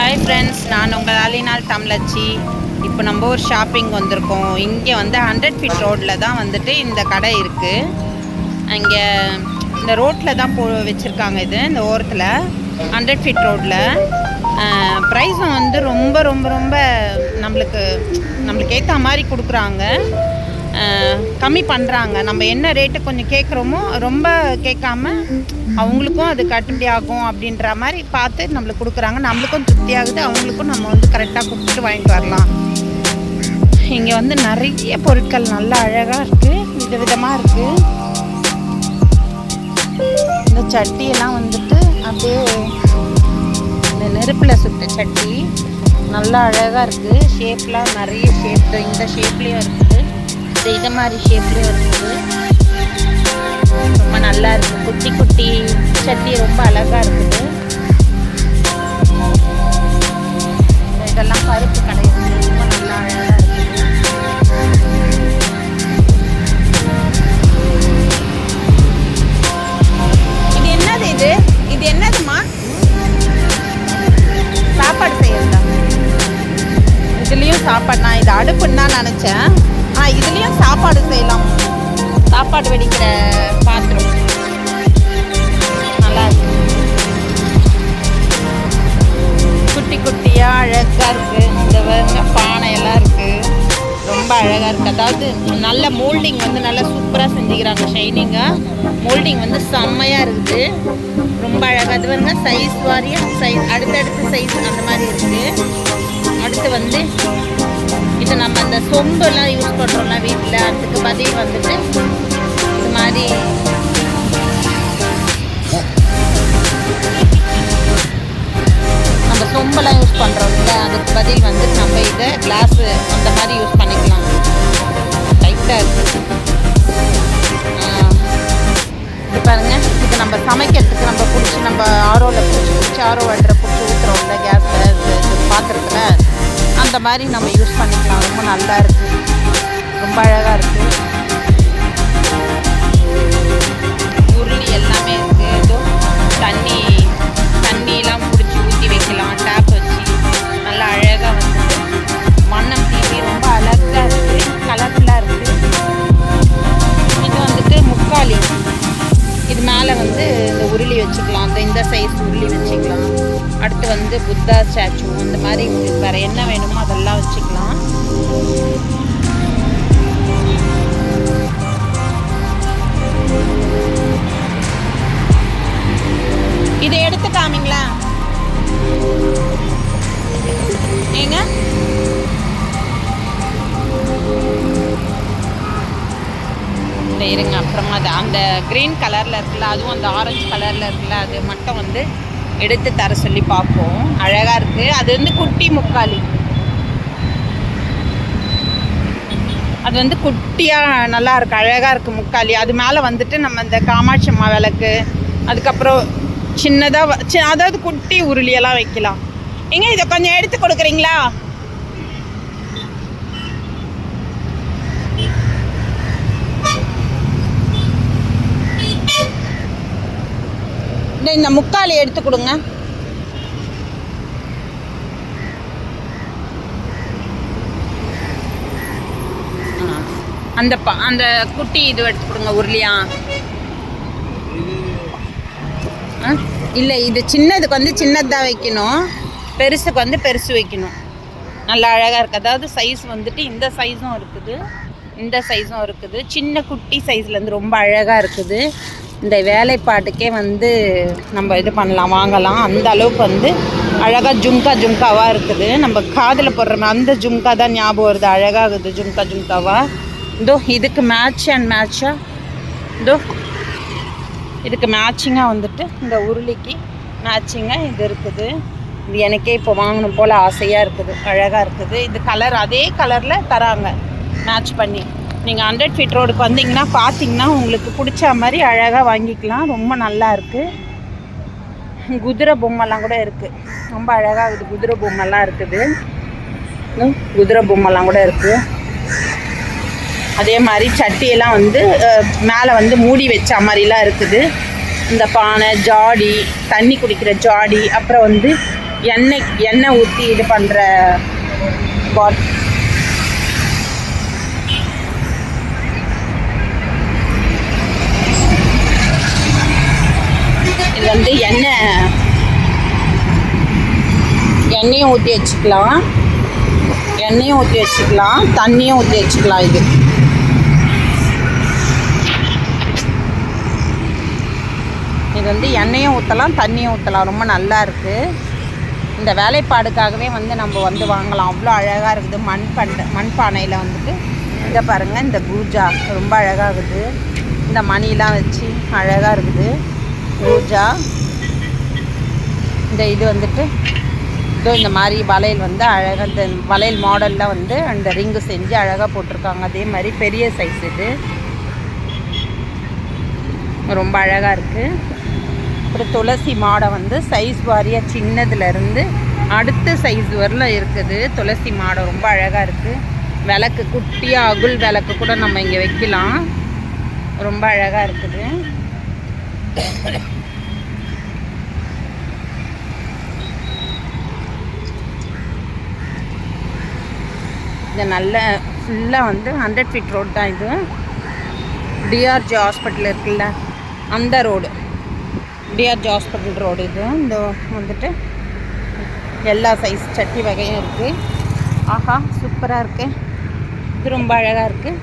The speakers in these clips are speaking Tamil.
ஹாய் ஃப்ரெண்ட்ஸ், நான் உங்கள் ஆலினால் தமிழச்சி. இப்போ நம்ம ஒரு ஷாப்பிங் வந்திருக்கோம். இங்கே வந்து 100 ஃபீட் ரோட்டில் தான் வந்துட்டு இந்த கடை இருக்குது. இங்கே இந்த ரோட்டில் தான் வச்சுருக்காங்க. இது இந்த ஓரத்தில் 100 ஃபீட் ரோட்டில் ப்ரைஸும் வந்து ரொம்ப ரொம்ப ரொம்ப நம்மளுக்கு ஏற்ற மாதிரி கொடுக்குறாங்க. கம்மி பண்ணுறாங்க. நம்ம என்ன ரேட்டு கொஞ்சம் கேட்குறோமோ ரொம்ப கேட்காம அவங்களுக்கும் அது கட்டுப்படி ஆகும் அப்படின்ற மாதிரி பார்த்து நம்மளுக்கு கொடுக்குறாங்க. நம்மளுக்கும் திருப்தி ஆகுது, அவங்களுக்கும் நம்ம வந்து கரெக்டாக கூப்பிட்டு வாங்கிட்டு வரலாம். இங்கே வந்து நிறைய பொருட்கள் நல்லா அழகாக இருக்குது, விதவிதமாக இருக்குது. இந்த சட்டியெல்லாம் வந்துட்டு அப்படியே இந்த நெருப்பில் சுட்ட சட்டி நல்லா அழகாக இருக்குது. ஷேப்லாம் நிறைய ஷேப், இந்த ஷேப்லேயும் இருக்குது, இது மாதிரி ஷேப்லேயும் இருக்குது. ரொம்ப நல்லா இருக்குது. குட்டி குட்டி சட்டி ரொம்ப அழகாக இருக்குது. இதெல்லாம் பருப்பு கடை, ரொம்ப நல்லா அழகாக இருக்குது. இது என்னது? இது என்னதுமா? சாப்பாடு செய்யறதா? இதுலேயும் சாப்பாடு. நான் இது அடுப்புன்னு தான் நினச்சேன். இதுலேயும் சாப்பாடு செய்யலாம். சாப்பாடு வெடிக்கிற பாத்திரம் நல்லா இருக்கு. குட்டி குட்டியாக அழகாக இருக்குது. இந்த பானையெல்லாம் இருக்குது, ரொம்ப அழகாக இருக்குது. அதாவது நல்ல மோல்டிங் வந்து நல்லா சூப்பராக செஞ்சுக்கிறாங்க. ஷைனிங்காக மோல்டிங் வந்து செம்மையாக இருக்குது, ரொம்ப அழகாக. அது வந்து சைஸ் வாரியாக அடுத்தடுத்து சைஸ் அந்த மாதிரி இருக்குது. அடுத்து வந்து இது நம்ம அந்த சொம்பெல்லாம் யூஸ் பண்ணுறோம்ல வீட்டில், அதுக்கு பதில் வந்துட்டு இது மாதிரி நம்ம சொம்பெல்லாம் யூஸ் பண்ணுறோம்ல, அதுக்கு பதில் வந்துட்டு நம்ம இதை கிளாஸு அந்த மாதிரி யூஸ் பண்ணிக்கலாம். டைட்டாக இருக்குது. இது பாருங்கள், இது நம்ம சமைக்கிறதுக்கு நம்ம பிடிச்சி நம்ம ஆரோவில் பிடிச்சி ஆரோ வாட்டரை பிடிச்சி ஊற்றுறோம்ல கேஸில், பாத்திரத்தில், அந்த மாதிரி நம்ம யூஸ் பண்ணிக்கலாம். ரொம்ப நல்லா இருக்குது, ரொம்ப அழகாக இருக்குது. உருளி எல்லாமே இருக்குது. ஏதோ தண்ணியெலாம் பிடிச்சி ஊற்றி வைக்கலாம், டேப் வச்சு நல்லா அழகாக வந்துட்டு மண்ணம் தீவி ரொம்ப அழகாக இருக்குது, கலர்ஃபுல்லாக இருக்குது. இது வந்துட்டு முக்காலி. இது மேலே வந்து இந்த உருளி வச்சுக்கலாம், இந்த சைஸ் உருளி வச்சுக்கலாம். அடுத்து வந்து புத்தா ஸ்டாச்சு, அந்த மாதிரி வேறு என்ன வேணுமோ அதெல்லாம் வச்சுக்கலாம். இதை எடுத்து காமிங்களா ஏங்க? இருங்க, அப்புறமா அது அந்த க்ரீன் கலரில் இருக்குல்ல, அதுவும் அந்த ஆரஞ்சு கலரில் இருக்குல்ல, அது மட்டும் வந்து எடுத்து தர சொல்லி பார்ப்போம். அழகாக இருக்குது. அது வந்து குட்டி முக்காலி. அது வந்து குட்டியாக நல்லா இருக்குது, அழகாக இருக்குது முக்காலி. அது மேலே வந்துட்டு நம்ம இந்த காமாட்சி அம்மா விளக்கு, அதுக்கப்புறம் சின்னதாக அதாவது குட்டி உருளியெல்லாம் வைக்கலாம். எங்க இதை கொஞ்சம் எடுத்து கொடுக்குறீங்களா? இந்த முக்காலி எடுத்து கொடுங்க. அந்த குட்டி இது எடுத்து கொடுங்க. உருளியா? இல்லை, இது சின்னதுக்கு வந்து சின்னதாக வைக்கணும், பெருசுக்கு வந்து பெருசு வைக்கணும். நல்லா அழகாக இருக்குது. அதாவது சைஸ் வந்துட்டு இந்த சைஸும் இருக்குது, இந்த சைஸும் இருக்குது. சின்ன குட்டி சைஸ்லேருந்து ரொம்ப அழகாக இருக்குது. இந்த வேலைப்பாட்டுக்கே வந்து நம்ம இது பண்ணலாம், வாங்கலாம். அந்த அளவுக்கு வந்து அழகாக ஜும்காவாக இருக்குது. நம்ம காதில் போடுற அந்த ஜும்கா தான் ஞாபகம் வருது, அழகாகுது ஜும்காவாக. இதோ இதுக்கு மேட்சாக இதோ இதுக்கு மேட்சிங்காக வந்துட்டு இந்த உருளிக்கு மேட்சிங்காக இது இருக்குது. இது எனக்கே இப்போ வாங்கணும் போல் ஆசையாக இருக்குது, அழகாக இருக்குது. இது கலர் அதே கலரில் தராங்க மேட்ச் பண்ணி. நீங்கள் 100 ஃபீட் ரோடுக்கு வந்தீங்கன்னா பார்த்தீங்கன்னா உங்களுக்கு பிடிச்ச மாதிரி அழகாக வாங்கிக்கலாம். ரொம்ப நல்லா இருக்குது. குதிரை பொம்மைலாம் கூட இருக்குது, ரொம்ப அழகாக இருக்குது. குதிரை பொம்மைலாம் இருக்குது, குதிரை பொம்மைலாம் கூட இருக்குது. அதே மாதிரி சட்டியெல்லாம் வந்து மேலே வந்து மூடி வச்ச மாதிரிலாம் இருக்குது. இந்த பானை, ஜாடி, தண்ணி குடிக்கிற ஜாடி, அப்புறம் வந்து எண்ணெய் ஊற்றி இது பண்ணுற பாட். இது வந்து எண்ணெயும் ஊற்றி வச்சுக்கலாம், தண்ணியும் ஊற்றி வச்சுக்கலாம். இது வந்து எண்ணெயும் ஊற்றலாம், தண்ணியும் ஊற்றலாம். ரொம்ப நல்லா இருக்குது. இந்த வேலைப்பாடுக்காகவே வந்து நம்ம வந்து வாங்கலாம். அவ்வளோ அழகாக இருக்குது. மண் பானையில் வந்துட்டு இங்கே பாருங்கள், இந்த பூஜா ரொம்ப அழகாகுது. இந்த மணிலாம் வச்சு அழகாக இருக்குது பூஜா. இது வந்துட்டு இந்த மாதிரி வளையல் வந்து அழகாக, இந்த வளையல் மாடலில் வந்து அந்த ரிங்கு செஞ்சு அழகாக போட்டிருக்காங்க. அதே மாதிரி பெரிய சைஸ் இது ரொம்ப அழகாக இருக்குது. அப்புறம் துளசி மாடை வந்து சைஸ் வாரியாக சின்னதுலேருந்து அடுத்த சைஸ் வரல இருக்குது. துளசி மாடை ரொம்ப அழகாக இருக்குது. விளக்கு குட்டியாக அகுல் விளக்கு கூட நம்ம இங்கே வைக்கலாம். ரொம்ப அழகாக இருக்குது. இந்த நல்ல ஃபுல்லாக வந்து 100 ஃபீட் ரோடு தான் இது. டிஆர்ஜி ஹாஸ்பிட்டல் இருக்குல்ல, அந்த ரோடு, டிஆர்ஜி ஹாஸ்பிட்டல் ரோடு இது. இந்த வந்துட்டு எல்லா சைஸ் சட்டி வகையும் இருக்குது. ஆஹா, சூப்பராக இருக்குது. இது ரொம்ப அழகாக இருக்குது.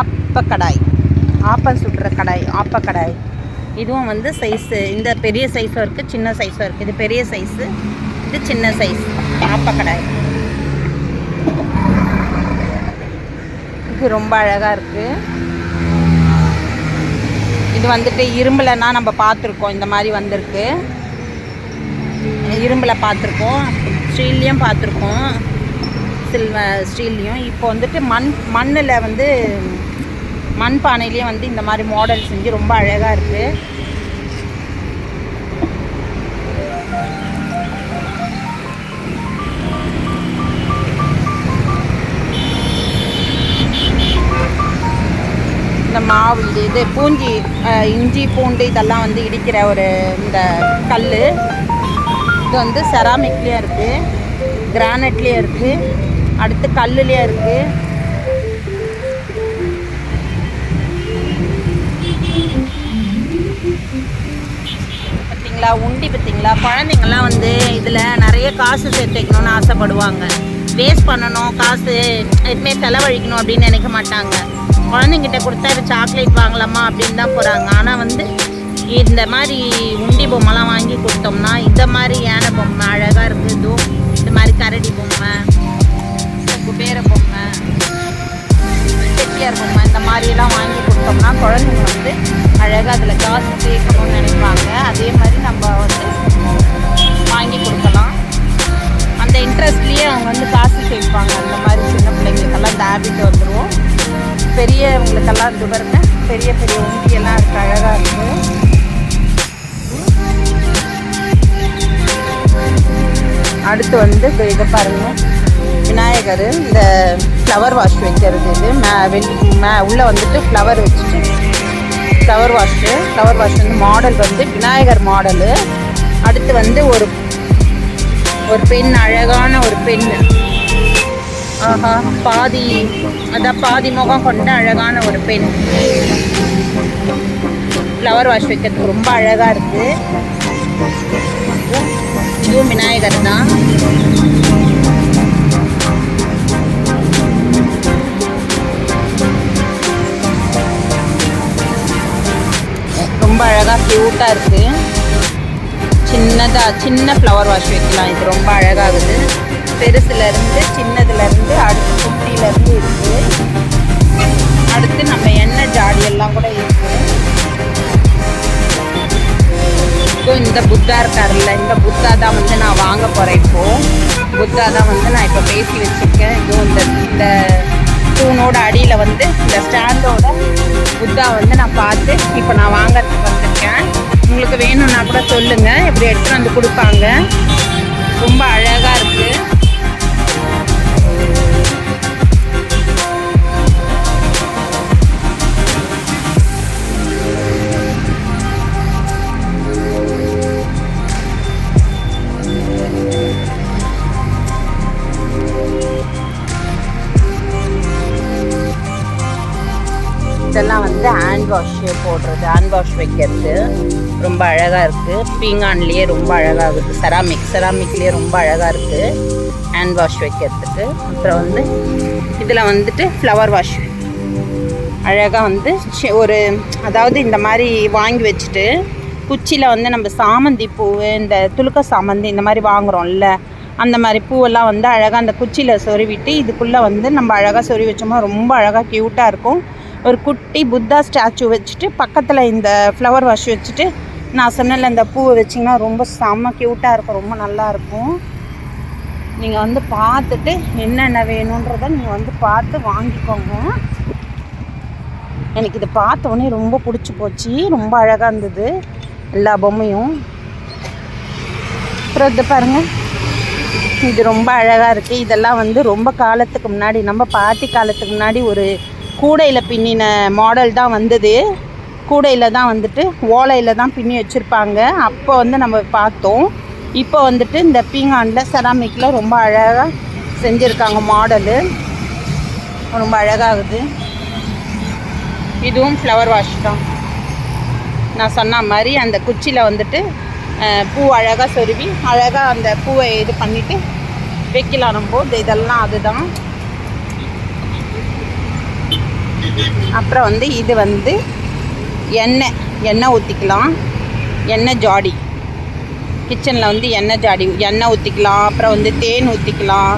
ஆப்பக்கடாய், ஆப்பம் சுடுற கடாய், ஆப்பக்கடாய். இதுவும் வந்து சைஸு, இந்த பெரிய சைஸும் இருக்குது, சின்ன சைஸும் இருக்குது. இது பெரிய சைஸு, இது சின்ன சைஸ் ஆப்பக்கடாய். இது ரொம்ப அழகாக இருக்குது. இது வந்துட்டு இரும்புலன்னா நம்ம பார்த்துருக்கோம், இந்த மாதிரி வந்திருக்கு. இரும்பில் பார்த்துருக்கோம், ஸ்டீல்லையும் பார்த்துருக்கோம், ஸ்டீல்லையும். இப்போ வந்துட்டு மண்ணில் வந்து மண் பானையிலையும் வந்து இந்த மாதிரி மாடல் செஞ்சு ரொம்ப அழகாக இருக்குது. இந்த மாவு இது பூஞ்சி, இஞ்சி பூண்டு இதெல்லாம் வந்து இடிக்கிற ஒரு இந்த கல். இது வந்து செராமிக்லேயும் இருக்குது, கிரானைட்லேயும் இருக்குது, அடுத்து கல்லுலேயும் இருக்குது. பார்த்தீங்களா உண்டி, பார்த்தீங்களா? குழந்தைங்கள்லாம் வந்து இதில் நிறைய காசு சேர்த்து வைக்கணும்னு ஆசைப்படுவாங்க. வேஸ்ட் பண்ணணும், காசு எதுவுமே செலவழிக்கணும் அப்படின்னு நினைக்க மாட்டாங்க. குழந்தைங்கிட்ட கொடுத்தா இது சாக்லேட் வாங்கலாமா அப்படின்னு தான் போகிறாங்க. ஆனால் வந்து இந்த மாதிரி உண்டி பொம்மைலாம் வாங்கி கொடுத்தோம்னா, இந்த மாதிரி யானை பொம்மை அழகாக இருக்குது, இந்த மாதிரி கரடி பொம்மை, குபேர பொம்மை, செட்டியார் பொம்மை, இந்த மாதிரிலாம் வாங்கி கொடுத்தோம்னா குழந்தைங்க வந்து அழகாக அதில் காசு சேர்க்கணும்னு நினைப்பாங்க. அதே மாதிரி நம்ம வந்து வாங்கி கொடுக்கலாம். அந்த இன்ட்ரெஸ்ட்லேயே அவங்க வந்து காசு சேர்ப்பாங்க. அந்த மாதிரி சின்ன பிள்ளைங்களுக்கெல்லாம் இந்த ஹேபிட் வந்துடும். பெரியவங்களுக்கெல்லாம் இது பாருங்க, பெரிய பெரிய உண்டியெல்லாம் இருக்குது, அழகாக இருக்குது. அடுத்து வந்து இதை பாருங்கள், விநாயகர் இந்த ஃப்ளவர் வாஷ் வைக்கிறது. இது உள்ளே வந்துட்டு ஃப்ளவர் வச்சுட்டு ஃப்ளவர் வாஷ் வந்து மாடல் வந்து விநாயகர் மாடலு. அடுத்து வந்து ஒரு பெண், அழகான ஒரு பெண். ஆஹா, பாதி முகம் கொண்ட அழகான ஒரு பெண். ஃப்ளவர் வாஷ் வைக்கிறதுக்கு ரொம்ப அழகாக இருக்குது. இதுவும் விநாயகர் தான். ரொம்ப அழகாக க்யூட்டாக இருக்குது. சின்ன ஃப்ளவர் வாஷ் வைக்கலாம். இது ரொம்ப அழகாகுது. பெருசுலேருந்து சின்னதுலேருந்து அடுத்து குட்டியிலேருந்து இருக்குது. அடுத்து நம்ம எண்ணெய் ஜாடியெல்லாம் கூட இருக்குது. இப்போ இந்த புத்தா இருக்காருல்ல, இந்த புத்தா தான் வந்து நான் வாங்க போகிறேன். இப்போது புத்தா தான் வந்து நான் இப்போ பேசி வச்சுருக்கேன். இதுவும் இந்த தூணோட அடியில் வந்து இந்த ஸ்டாண்டோட புத்தா வந்து நான் பார்த்து இப்போ நான் வாங்கிறதுக்கு வந்திருக்கேன். உங்களுக்கு வேணும்னா கூட சொல்லுங்கள், எப்படி எடுத்துகிட்டு வந்து கொடுப்பாங்க. ரொம்ப அழகாக இருக்குது. வந்து ஹேண்ட் வாஷ் போடுறது, ஹேண்ட் வாஷ் வைக்கிறது ரொம்ப அழகாக இருக்குது. பீங்கான்லேயே ரொம்ப அழகாகுது. செராமிக்லேயே ரொம்ப அழகாக இருக்குது ஹேண்ட் வாஷ் வைக்கிறதுக்கு. அப்புறம் வந்து இதில் வந்துட்டு ஃப்ளவர் வாஷ் அழகாக வந்து ஒரு, அதாவது இந்த மாதிரி வாங்கி வச்சுட்டு குச்சியில் வந்து நம்ம சாமந்தி பூ, இந்த துளுக்க சாமந்தி இந்த மாதிரி வாங்குகிறோம்ல, அந்த மாதிரி பூவெல்லாம் வந்து அழகாக அந்த குச்சியில் சொருவிட்டு இதுக்குள்ளே வந்து நம்ம அழகாக சொருவி வச்சோம்னா ரொம்ப அழகாக க்யூட்டாக இருக்கும். ஒரு குட்டி புத்தா ஸ்டாச்சு வச்சுட்டு பக்கத்தில் இந்த ஃப்ளவர் வாஷ் வச்சுட்டு நான் சொன்னல இந்த பூவை வச்சிங்கன்னா ரொம்ப செம்ம க்யூட்டாக இருக்கும், ரொம்ப நல்லாயிருக்கும். நீங்கள் வந்து பார்த்துட்டு என்னென்ன வேணுன்றதை நீங்கள் வந்து பார்த்து வாங்கிக்கோங்க. எனக்கு இதை பார்த்தோன்னே ரொம்ப பிடிச்சி போச்சு, ரொம்ப அழகாக இருந்தது எல்லா பொம்மையும். அப்புறம் இது பாருங்கள், இது ரொம்ப அழகாக இருக்குது. இதெல்லாம் வந்து ரொம்ப காலத்துக்கு முன்னாடி, நம்ம பாட்டி காலத்துக்கு முன்னாடி ஒரு கூடையில் பின்னின மாடல் தான் வந்தது. கூடையில் தான் வந்துட்டு ஓலையில் தான் பின்னி வச்சுருப்பாங்க. அப்போ வந்து நம்ம பார்த்தோம். இப்போ வந்துட்டு இந்த பீங்கானில் செராமிக்கில் ரொம்ப அழகாக செஞ்சுருக்காங்க மாடலு, ரொம்ப அழகாகுது. இதுவும் ஃப்ளவர் வாஷ் தான். நான் சொன்ன மாதிரி அந்த குச்சியில் வந்துட்டு பூ அழகாக சொருவி அழகாக அந்த பூவை இது பண்ணிவிட்டு வைக்கலாம் நம்ம. இதெல்லாம் அதுதான். அப்புறம் வந்து இது வந்து எண்ணெய் ஊற்றிக்கலாம். எண்ணெய் ஜாடி, கிச்சனில் வந்து எண்ணெய் ஊற்றிக்கலாம். அப்புறம் வந்து தேன் ஊற்றிக்கலாம்,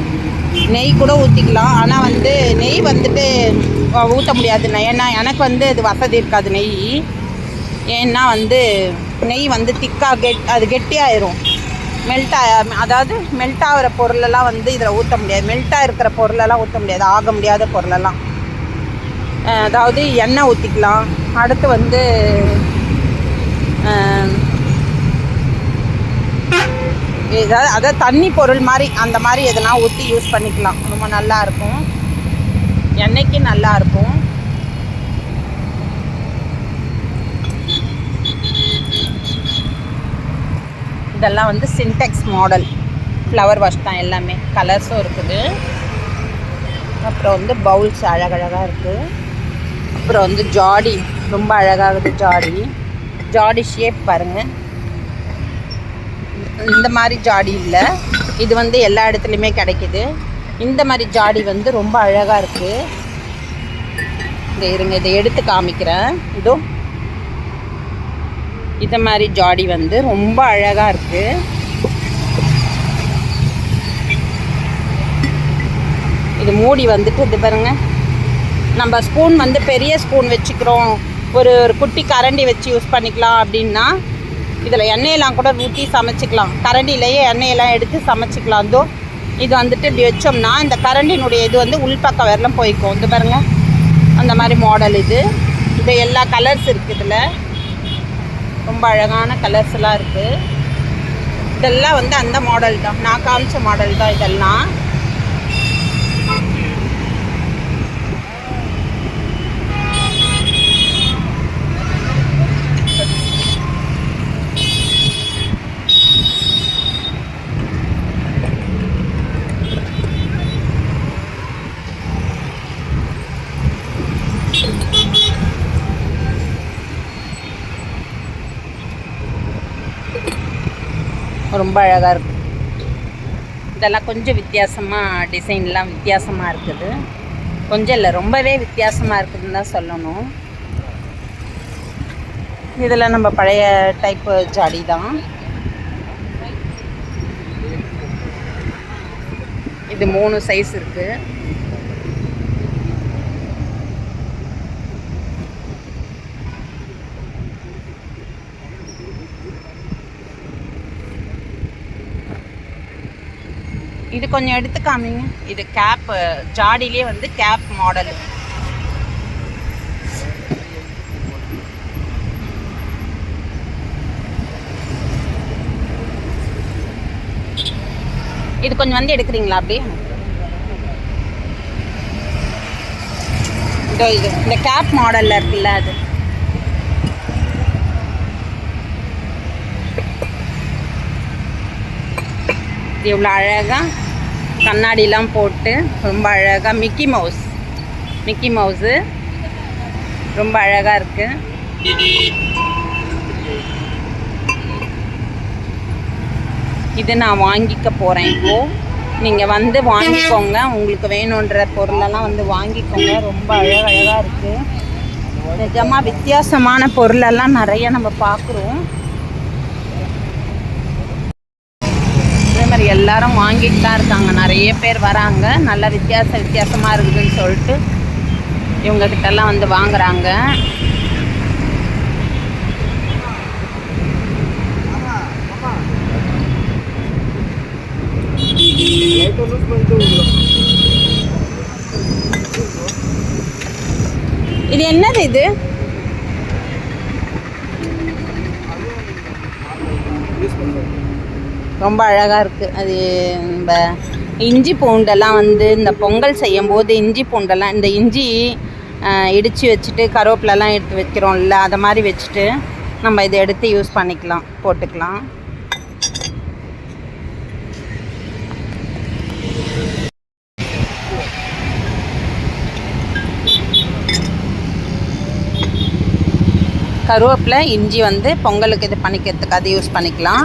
நெய் கூட ஊற்றிக்கலாம். ஆனால் வந்து நெய் வந்துட்டு ஊற்ற முடியாது. ஏன்னா எனக்கு வந்து அது வசதி இருக்காது நெய். ஏன்னா வந்து நெய் வந்து திக்காக அது கெட்டியாயிரும். அதாவது மெல்ட் ஆகிற பொருளெல்லாம் வந்து இதில் ஊற்ற முடியாது. மெல்ட்டாக இருக்கிற பொருளெல்லாம் ஊற்ற முடியாது, ஆக முடியாத பொருளெல்லாம். அதாவது எண்ணெய் ஊற்றிக்கலாம். அடுத்து வந்து அதாவது தண்ணி பொருள் மாதிரி அந்த மாதிரி எதனா ஊற்றி யூஸ் பண்ணிக்கலாம். ரொம்ப நல்லாயிருக்கும், எண்ணெய்க்கு நல்லாயிருக்கும். இதெல்லாம் வந்து சின்டெக்ஸ் மாடல் ஃப்ளவர் வாஷ் தான், எல்லாமே கலர்ஸும் இருக்குது. அப்புறம் வந்து பவுல்ஸ் அழகழகாக இருக்குது. அப்புறம் வந்து ஜாடி ரொம்ப அழகாகுது. ஜாடி ஷேப் பாருங்கள். இந்த மாதிரி ஜாடி இல்லை, இது வந்து எல்லா இடத்துலையுமே கிடைக்கிது. இந்த மாதிரி ஜாடி வந்து ரொம்ப அழகாக இருக்குது. இருங்க, இதை எடுத்து காமிக்கிறேன். இதோ இந்த மாதிரி ஜாடி வந்து ரொம்ப அழகாக இருக்குது. இது மூடி வந்துட்டு இது பாருங்க, நம்ம ஸ்பூன் வந்து பெரிய ஸ்பூன் வச்சுக்கிறோம், ஒரு குட்டி கரண்டி வச்சு யூஸ் பண்ணிக்கலாம் அப்படின்னா இதில் எண்ணெயெல்லாம் கூட ஊற்றி சமைச்சிக்கலாம். கரண்டிலேயே எண்ணெயெல்லாம் எடுத்து சமைச்சிக்கலாம். அதோ இது வந்துட்டு இப்படி வச்சோம்னா இந்த கரண்டினுடைய இது வந்து உள்பக்கம் வரலாம் போய்க்கும். இது பாருங்கள், அந்த மாதிரி மாடல் இது. எல்லா கலர்ஸ் இருக்குது இதில், ரொம்ப அழகான கலர்ஸ் எல்லாம் இருக்குது. இதெல்லாம் வந்து அந்த மாடல் தான், நான் காமிச்ச மாடல் தான் இதெல்லாம். ரொம்ப அழகாக இருக்குது. இதெல்லாம் கொஞ்சம் வித்தியாசமாக, டிசைன்லாம் வித்தியாசமாக இருக்குது. கொஞ்சம் இல்லை, ரொம்பவே வித்தியாசமாக இருக்குதுன்னு தான் சொல்லணும். இதில் நம்ம பழைய டைப்பு ஜாடி தான். இது 3 சைஸ் இருக்குது. இது கொஞ்சம் எடுத்து காமிங்க. இது கேப் ஜாடியிலே வந்து கேப் மாடல். இது கொஞ்சம் வந்து எடுக்கிறீங்களா அப்படியே? இது இந்த கேப் மாடலில் இருக்குல்ல, அது எவ்வளோ அழகாக கண்ணாடிலாம் போட்டு ரொம்ப அழகாக மிக்கி மவுஸு ரொம்ப அழகாக இருக்குது. இது நான் வாங்கிக்க போகிறேன். இப்போது நீங்கள் வந்து வாங்கிக்கோங்க. உங்களுக்கு வேணுன்ற பொருளெல்லாம் வந்து வாங்கிக்கோங்க. ரொம்ப அழகாக இருக்குது. நிஜமாக வித்தியாசமான பொருளெல்லாம் நிறைய நம்ம பார்க்குறோம். அதே மாதிரி எல்லாரும் வாங்கிட்டு தான் இருக்காங்க. நிறைய பேர் வராங்க. நல்ல வித்தியாசமாக இருக்குதுன்னு சொல்லிட்டு இவங்ககிட்டலாம் வந்து வாங்குறாங்க. இது என்னது? இது ரொம்ப அழகாக இருக்குது. அது நம்ம இஞ்சி பூண்டெல்லாம் வந்து இந்த பொங்கல் செய்யும் போது இஞ்சி பூண்டெல்லாம் இந்த இஞ்சி இடித்து வச்சுட்டு கருவேப்பிலெல்லாம் எடுத்து வைக்கிறோம்ல, அதை மாதிரி வச்சுட்டு நம்ம இதை எடுத்து யூஸ் பண்ணிக்கலாம், போட்டுக்கலாம். கருவேப்பிலை இஞ்சி வந்து பொங்கலுக்கு இது பண்ணிக்கிறதுக்கு அது யூஸ் பண்ணிக்கலாம்.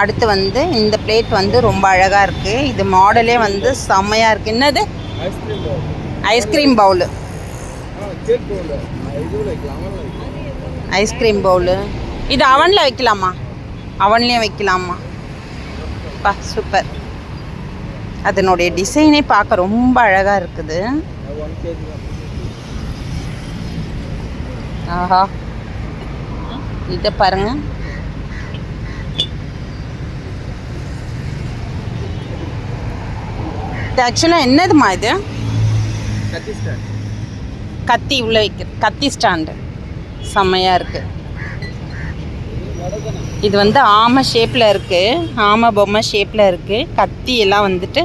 அடுத்து வந்து இந்த பிளேட் வந்து ரொம்ப அழகாக இருக்குது. இது மாடலே வந்து செம்மையாக இருக்குது. என்னது? Ice cream bowl. Ice cream bowl. இது அவனில் வைக்கலாமா? அவன்லேயும் வைக்கலாமா? பா சூப்பர். அதனுடைய டிசைனே பார்க்க ரொம்ப அழகாக இருக்குது. ஆஹா, இதை பாருங்கள். இது ஆக்சுவலாக என்னதுமா? இது கத்தி உள்ள வைக்க கத்தி ஸ்டாண்டு. செம்மையாக இருக்குது. இது வந்து ஆமை ஷேப்பில் இருக்குது. ஆமை பொம்மை ஷேப்பில் இருக்குது. கத்தி எல்லாம் வந்துட்டு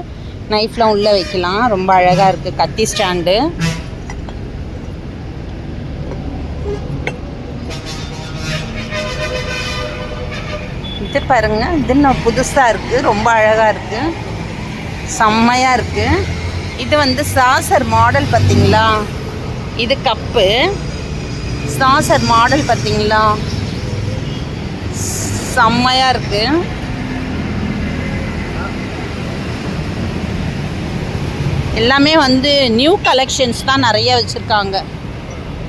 நைஃப்லாம் உள்ளே வைக்கலாம். ரொம்ப அழகாக இருக்குது கத்தி ஸ்டாண்டு. இது பாருங்க, இது இன்னும் புதுசாக இருக்குது. ரொம்ப அழகாக இருக்குது. செம்மையாக இருக்குது. இது வந்து சாசர் மாடல் பார்த்தீங்களா? இது கப்பு சாசர் மாடல் பார்த்தீங்களா? செம்மையாக இருக்குது. எல்லாமே வந்து நியூ கலெக்ஷன்ஸ் தான் நிறைய வச்சுருக்காங்க.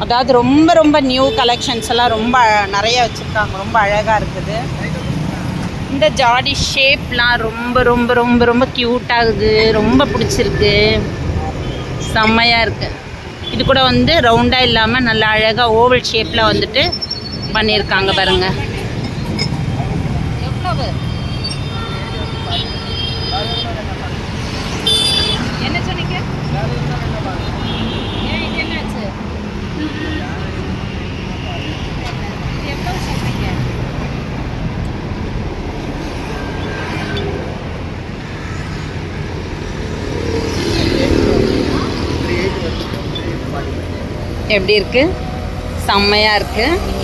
அதாவது ரொம்ப ரொம்ப நியூ கலெக்ஷன்ஸ் எல்லாம் ரொம்ப நிறைய வச்சுருக்காங்க. ரொம்ப அழகாக இருக்குது. இந்த ஜாடி ஷேப்லாம் ரொம்ப ரொம்ப ரொம்ப ரொம்ப க்யூட்டாகுது. ரொம்ப பிடிச்சிருக்கு. செம்மையாக இருக்குது. இது கூட வந்து ரவுண்டாக இல்லாமல் நல்லா அழகாக ஓவல் ஷேப்பில் வந்துட்டு பண்ணியிருக்காங்க பாருங்கள். எவ்வளவு? என்ன சொன்னீங்க? ஏன் இது என்னாச்சு? எவ்வளோ சொல்கிறீங்க? எப்படி இருக்குது? செம்மையாக இருக்குது.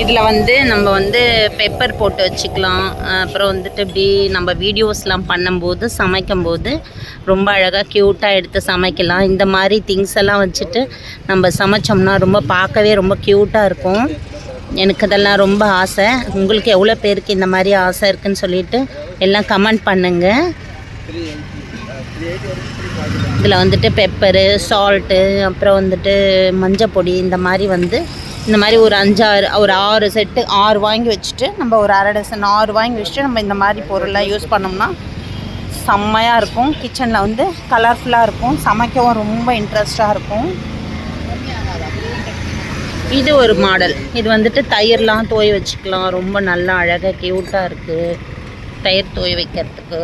இதில் வந்து நம்ம வந்து பெப்பர் போட்டு வச்சுக்கலாம். அப்புறம் வந்துட்டு இப்படி நம்ம வீடியோஸ்லாம் பண்ணும்போது சமைக்கும்போது ரொம்ப அழகாக க்யூட்டாக எடுத்து சமைக்கலாம். இந்த மாதிரி திங்ஸ் எல்லாம் வச்சுட்டு நம்ம சமைச்சோம்னா ரொம்ப பார்க்கவே ரொம்ப க்யூட்டாக இருக்கும். எனக்கு அதெல்லாம் ரொம்ப ஆசை. உங்களுக்கு எவ்வளோ பேருக்கு இந்த மாதிரி ஆசை இருக்குதுன்னு சொல்லிவிட்டு எல்லாம் கமெண்ட் பண்ணுங்கள். இதில் வந்துட்டு பெப்பரு, சால்ட்டு, அப்புறம் வந்துட்டு மஞ்சள் பொடி, இந்த மாதிரி வந்து இந்த மாதிரி ஒரு 6 செட்டு 6 வாங்கி வச்சுட்டு நம்ம ஒரு அரை டசன் 6 வாங்கி வச்சுட்டு நம்ம இந்த மாதிரி பொருளெலாம் யூஸ் பண்ணோம்னா செம்மையாக இருக்கும். கிச்சனில் வந்து கலர்ஃபுல்லாக இருக்கும். சமைக்கவும் ரொம்ப இன்ட்ரெஸ்டாக இருக்கும். இது ஒரு மாடல். இது வந்துட்டு தயிர்லாம் தோய் வச்சுக்கலாம். ரொம்ப நல்லா அழகாக க்யூட்டாக இருக்குது தயிர் தோய் வைக்கிறதுக்கு.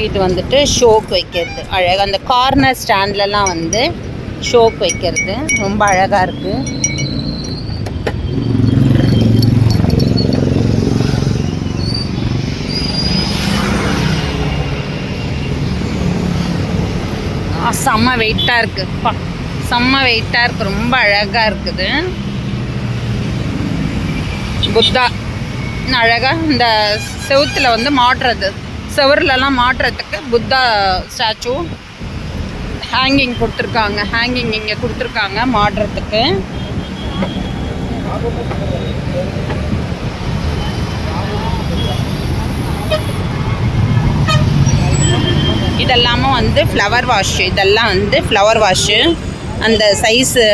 இது வந்துட்டு ஷோக்கு வைக்கிறது அழகாக. அந்த கார்னர் ஸ்டாண்ட்லலாம் வந்து ஷோக்கு வைக்கிறது ரொம்ப அழகாக இருக்குது. செம்ம வெயிட்டாக இருக்குது. செம்ம வெயிட்டாக இருக்குது. ரொம்ப அழகாக இருக்குது. புத்தா அழகாக இந்த செவுத்தில் வந்து மாட்டுறது சுவர்லலாம் மாட்டுறதுக்கு புத்தா ஸ்டாச்சு ஹேங்கிங் கொடுத்துருக்காங்க. ஹேங்கிங் இங்கே கொடுத்துருக்காங்க மாட்டுறதுக்கு. இதெல்லாமும் வந்து ஃப்ளவர் வாஷ். இதெல்லாம் வந்து ஃப்ளவர் வாஷு. அந்த சைஸு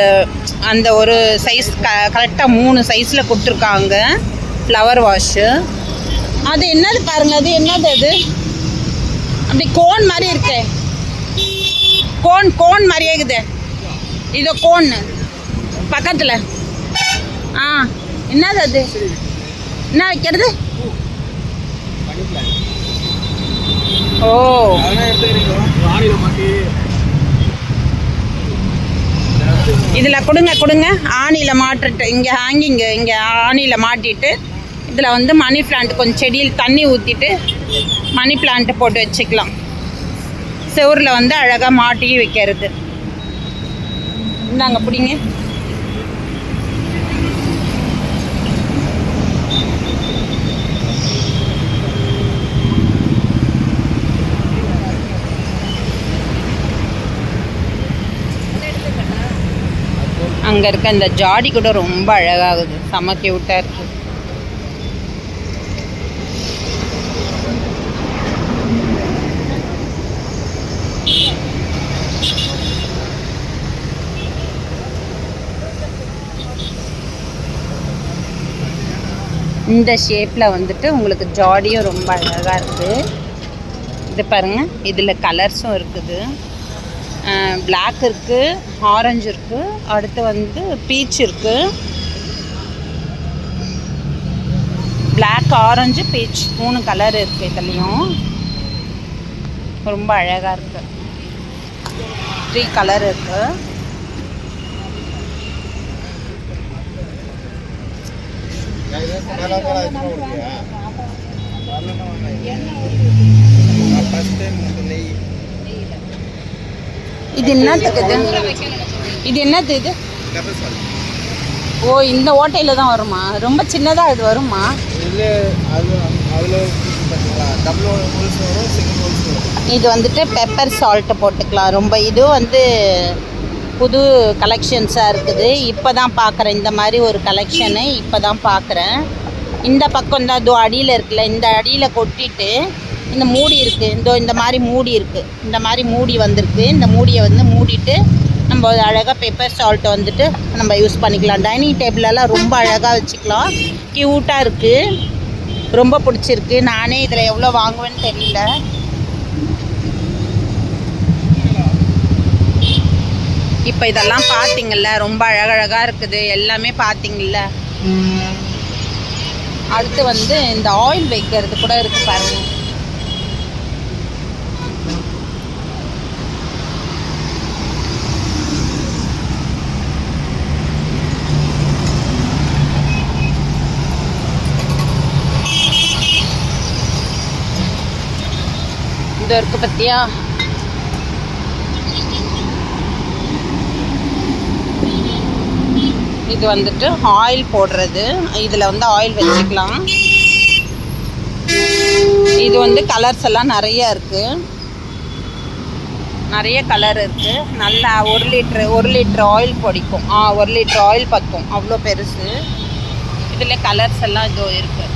அந்த ஒரு சைஸ் கரெக்டாக 3 சைஸில் கொடுத்துருக்காங்க ஃப்ளவர் வாஷு. அது என்னது பாருங்கள், அது என்னது? அது அப்படி கோன் மாதிரி இருக்கு. கோன் மாதிரியே இருக்குது. இதோ கோன் பக்கத்தில். என்னது அது? என்ன வைக்கிறது? ஓ, இதில் கொடுங்க. ஆணியில் மாட்டிட்டு இங்கே ஹேங்கிங்கு இங்கே ஆணியில் மாட்டிட்டு இதில் வந்து மணி பிளான்ட் கொஞ்சம் செடியில் தண்ணி ஊற்றிட்டு மணி பிளான்ட்டு போட்டு வச்சுக்கலாம். செவரில் வந்து அழகாக மாட்டி வைக்கிறது. இந்தாங்க பிடிங்க. அங்கே இருக்க இந்த ஜாடி கூட ரொம்ப அழகாகுது. செம கியூட்டாக இருக்குது. இந்த ஷேப்பில் வந்துட்டு உங்களுக்கு ஜாடியும் ரொம்ப அழகாக இருக்குது. இது பாருங்கள், இதில் கலர்ஸும் இருக்குது. பிளாக் இருக்குது, ஆரஞ்சு இருக்குது, அடுத்து வந்து பீச் இருக்குது. பிளாக், ஆரஞ்சு, பீச் 3 கலர் இருக்குது. இதுலேயும் ரொம்ப அழகாக இருக்குது. 3 கலர் இருக்குது. இது என்னத்துக்கு? இது என்னது? இது ஓ, இந்த ஓட்டையில் தான் வருமா? ரொம்ப சின்னதாக இது வருமா? இது வந்துட்டு பெப்பர் சால்ட்டு போட்டுக்கலாம். ரொம்ப இது வந்து புது கலெக்ஷன்ஸாக இருக்குது. இப்போ தான் பார்க்குறேன் இந்த மாதிரி ஒரு கலெக்ஷனு. இப்போ தான் பார்க்குறேன். இந்த பக்கம் தான் இதோ அடியில் இருக்குல்ல, இந்த அடியில் கொட்டிட்டு இந்த மூடி இருக்குது. இந்த மாதிரி மூடி இருக்குது. இந்த மாதிரி மூடி வந்திருக்கு. இந்த மூடியை வந்து மூடிட்டு நம்ம அழகாக பெப்பர் சால்ட்டை வந்துட்டு நம்ம யூஸ் பண்ணிக்கலாம். டைனிங் டேபிளெல்லாம் ரொம்ப அழகாக வச்சுக்கலாம். க்யூட்டாக இருக்குது. ரொம்ப பிடிச்சிருக்கு. நானே இதில் எவ்வளோ வாங்குவேன்னு தெரியல. இப்போ இதெல்லாம் பார்த்தீங்கள்ல, ரொம்ப அழகழகாக இருக்குது. எல்லாமே பார்த்தீங்கள்ல. அடுத்து வந்து இந்த ஆயில் வைக்கிறது கூட இருக்குது பாருங்கள். இது இருக்கு பத்தியா? இது வந்துட்டு ஆயில் போடுறது. இதில் வந்து ஆயில் வச்சுக்கலாம். இது வந்து கலர்ஸ் எல்லாம் நிறைய இருக்குது. நிறைய கலர் இருக்குது. நல்லா 1 லிட்டர் ஆயில் பிடிக்கும். 1 லிட்டர் ஆயில் பற்றும். அவ்வளோ பெருசு. இதில் கலர்ஸ் எல்லாம் இதோ இருக்குது.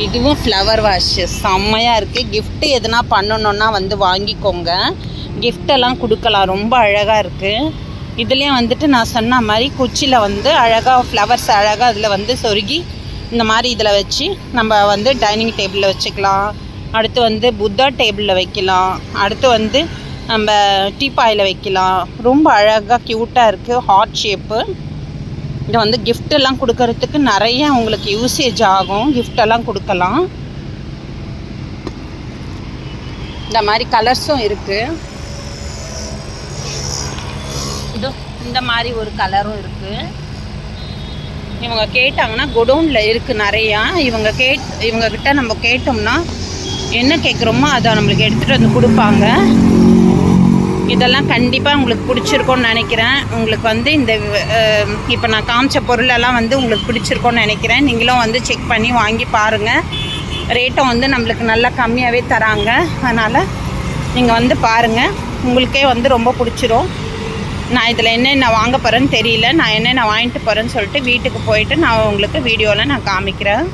இதுவும் ஃப்ளவர் வாஷு செம்மையாக இருக்குது. கிஃப்ட்டு எதுனா பண்ணணுன்னா வந்து வாங்கிக்கோங்க. கிஃப்டெல்லாம் கொடுக்கலாம். ரொம்ப அழகாக இருக்குது. இதுலேயும் வந்துட்டு நான் சொன்ன மாதிரி குச்சியில் வந்து அழகாக ஃப்ளவர்ஸ் அழகாக அதில் வந்து சொருகி இந்த மாதிரி இதில் வச்சு நம்ம வந்து டைனிங் டேபிளில் வச்சுக்கலாம். அடுத்து வந்து புத்தா டேபிளில் வைக்கலாம். அடுத்து வந்து நம்ம டீப்பாயில் வைக்கலாம். ரொம்ப அழகாக க்யூட்டாக இருக்குது. Heart shape. இதை வந்து கிஃப்டெல்லாம் கொடுக்கறதுக்கு நிறைய உங்களுக்கு யூசேஜ் ஆகும். கிஃப்டெல்லாம் கொடுக்கலாம். இந்த மாதிரி கலர்ஸும் இருக்குது. இதோ இந்த மாதிரி ஒரு கலரும் இருக்குது. இவங்க கேட்டாங்கன்னா குடோனில் இருக்குது நிறையா. இவங்கக்கிட்ட நம்ம கேட்டோம்னா என்ன கேட்குறோமோ அதை நம்மளுக்கு எடுத்துகிட்டு வந்து கொடுப்பாங்க. இதெல்லாம் கண்டிப்பாக உங்களுக்கு பிடிச்சிருக்கோன்னு நினைக்கிறேன். உங்களுக்கு வந்து இந்த இப்போ நான் காமிச்ச பொருளெல்லாம் வந்து உங்களுக்கு பிடிச்சிருக்கோன்னு நினைக்கிறேன். நீங்களும் வந்து செக் பண்ணி வாங்கி பாருங்கள். ரேட்டும் வந்து நம்மளுக்கு நல்லா கம்மியாகவே தராங்க. அதனால் நீங்கள் வந்து பாருங்கள், உங்களுக்கே வந்து ரொம்ப பிடிச்சிரும். நான் இதில் என்னென்ன வாங்க போகிறேன்னு தெரியல. நான் என்னென்ன வாங்கிட்டு போகிறேன்னு சொல்லிட்டு வீட்டுக்கு போயிட்டு நான் உங்களுக்கு வீடியோவில் நான் காமிக்கிறேன்.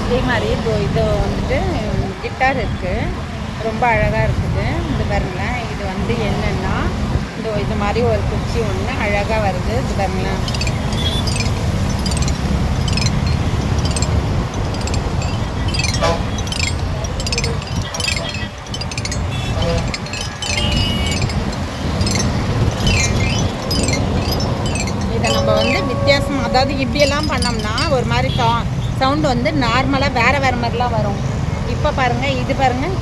அதே மாதிரி இது வந்துட்டு கிட்டார் இருக்குது, ரொம்ப அழகாக இருக்குது. இது பாருங்களேன், இது வந்து என்னென்னா இது மாதிரி ஒரு குச்சி ஒன்று அழகாக வருது. இது பாருங்களேன், இதை நம்ம வந்து வித்தியாசம், அதாவது இப்படியெல்லாம் பண்ணோம்னா ஒரு மாதிரி சவுண்டு வந்து நார்மலாக வேறு மாதிரிலாம் வரும். இப்போ பாருங்கள், இது பாருங்கள்,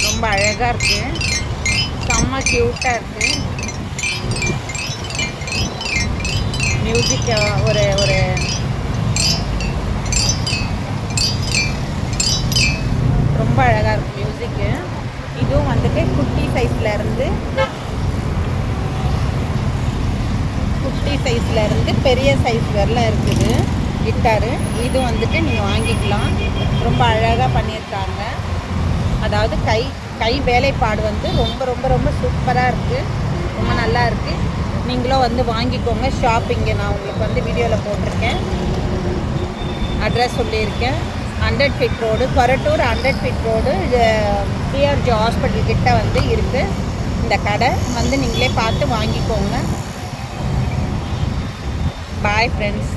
ரொம்ப அழகாக இருக்குது, செம்ம க்யூட்டாக இருக்குது. மியூசிக் ஒரு ஒரு ரொம்ப அழகாக இருக்குது மியூசிக்கு. இதுவும் வந்துட்டு குட்டி சைஸ்லேருந்து பெரிய சைஸ் வரலாம் இருக்குது கிட்டாரு. இது வந்துட்டு நீங்கள் வாங்கிக்கலாம். ரொம்ப அழகாக பண்ணியிருக்காங்க. அதாவது கை வேலைப்பாடு வந்து ரொம்ப ரொம்ப ரொம்ப சூப்பராக இருக்குது, ரொம்ப நல்லா இருக்குது. நீங்களும் வந்து வாங்கிக்கோங்க. ஷாப்பிங்கு நான் உங்களுக்கு வந்து வீடியோவில் போட்டிருக்கேன், அட்ரஸ் சொல்லியிருக்கேன். 100 feet road, Korattur 100 feet road, PRG hospital கிட்ட வந்து இருக்குது இந்த கடை. வந்து நீங்களே பார்த்து வாங்கிக்கோங்க. Bye friends.